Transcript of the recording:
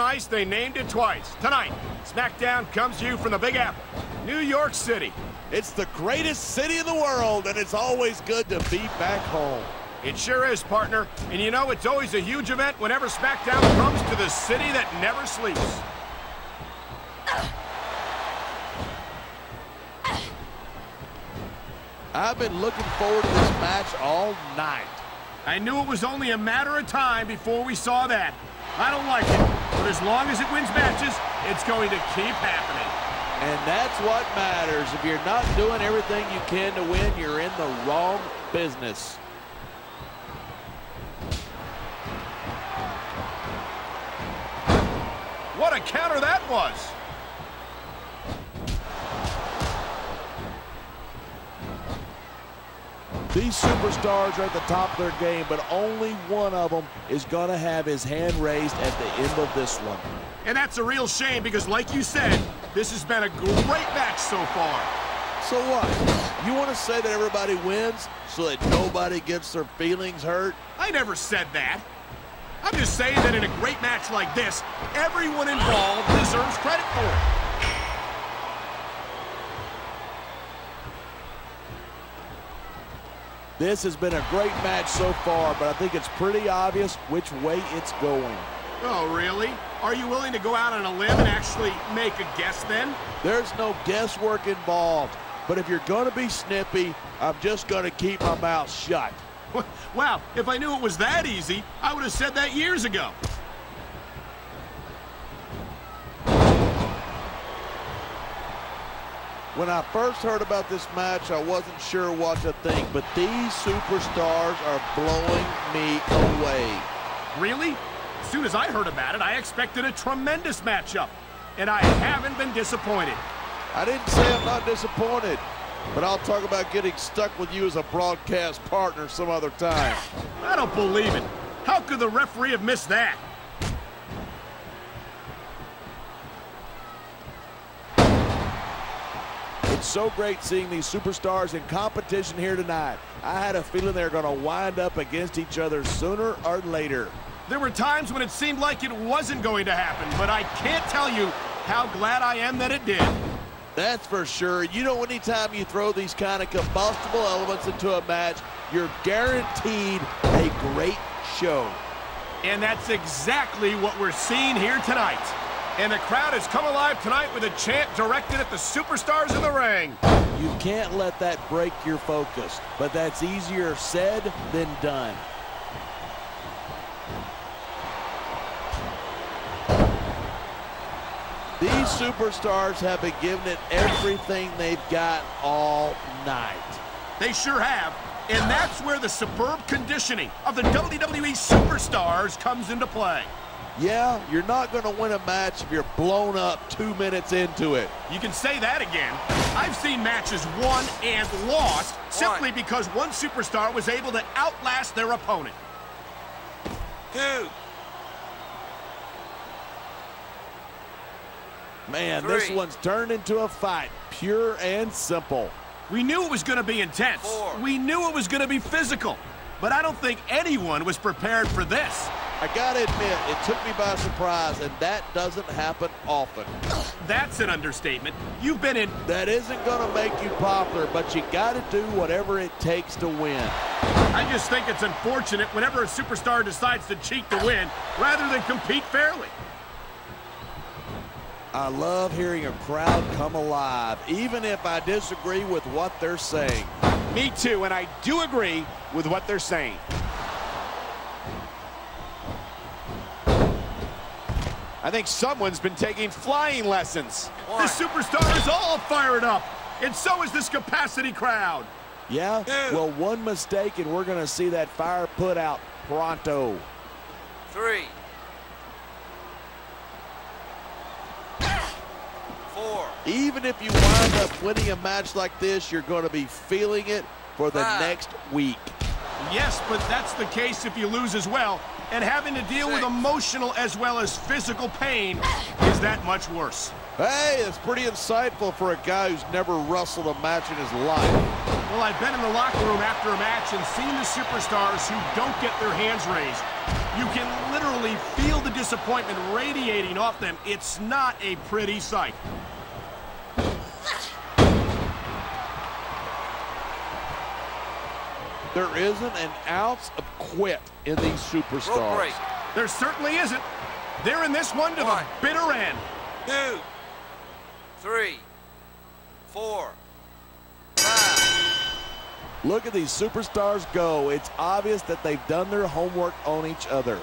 nice they named it twice. Tonight, SmackDown comes to you from the Big Apple, New York City. It's the greatest city in the world, and it's always good to be back home. It sure is, partner. And you know, it's always a huge event whenever SmackDown comes to the city that never sleeps. I've been looking forward to this match all night. I knew it was only a matter of time before we saw that. I don't like it, but as long as it wins matches, it's going to keep happening. And that's what matters. If you're not doing everything you can to win, you're in the wrong business. What a counter that was! These superstars are at the top of their game, but only one of them is going to have his hand raised at the end of this one. And that's a real shame because, like you said, this has been a great match so far. So what? You want to say that everybody wins so that nobody gets their feelings hurt? I never said that. I'm just saying that in a great match like this, everyone involved deserves credit for it. This has been a great match so far, but I think it's pretty obvious which way it's going. Oh, really? Are you willing to go out on a limb and actually make a guess then? There's no guesswork involved, but if you're going to be snippy, I'm just going to keep my mouth shut. Wow, if I knew it was that easy, I would have said that years ago. When I first heard about this match, I wasn't sure what to think, but these superstars are blowing me away. Really? As soon as I heard about it, I expected a tremendous matchup, and I haven't been disappointed. I didn't say I'm not disappointed, but I'll talk about getting stuck with you as a broadcast partner some other time. I don't believe it. How could the referee have missed that? It's so great seeing these superstars in competition here tonight. I had a feeling they were going to wind up against each other sooner or later. There were times when it seemed like it wasn't going to happen, but I can't tell you how glad I am that it did. That's for sure. You know, anytime you throw these kind of combustible elements into a match, you're guaranteed a great show. And that's exactly what we're seeing here tonight. And the crowd has come alive tonight with a chant directed at the superstars in the ring. You can't let that break your focus, but that's easier said than done. These superstars have been giving it everything they've got all night. They sure have. And that's where the superb conditioning of the WWE superstars comes into play. Yeah, you're not going to win a match if you're blown up 2 minutes into it. You can say that again. I've seen matches won and lost simply because one superstar was able to outlast their opponent. 2. Man, 3. This one's turned into a fight, pure and simple. We knew it was going to be intense. 4. We knew it was going to be physical. But I don't think anyone was prepared for this. I gotta admit, it took me by surprise, and that doesn't happen often. That's an understatement. You've been in... That isn't gonna make you popular, but you gotta do whatever it takes to win. I just think it's unfortunate whenever a superstar decides to cheat to win, rather than compete fairly. I love hearing a crowd come alive, even if I disagree with what they're saying. Me too, and I do agree with what they're saying. I think someone's been taking flying lessons. 1. The superstar is all fired up, and so is this capacity crowd. Yeah? 2. Well, one mistake, and we're gonna see that fire put out pronto. 3. 4. Even if you wind up winning a match like this, you're gonna be feeling it for the 5. next week. Yes, but that's the case if you lose as well. And having to deal with 6. emotional as well as physical pain is that much worse. Hey, that's pretty insightful for a guy who's never wrestled a match in his life. Well, I've been in the locker room after a match and seen the superstars who don't get their hands raised. You can literally feel the disappointment radiating off them. It's not a pretty sight. There isn't an ounce of quit in these superstars. There certainly isn't. They're in this one to the bitter end. 2, 3, 4, 5. Look at these superstars go. It's obvious that they've done their homework on each other.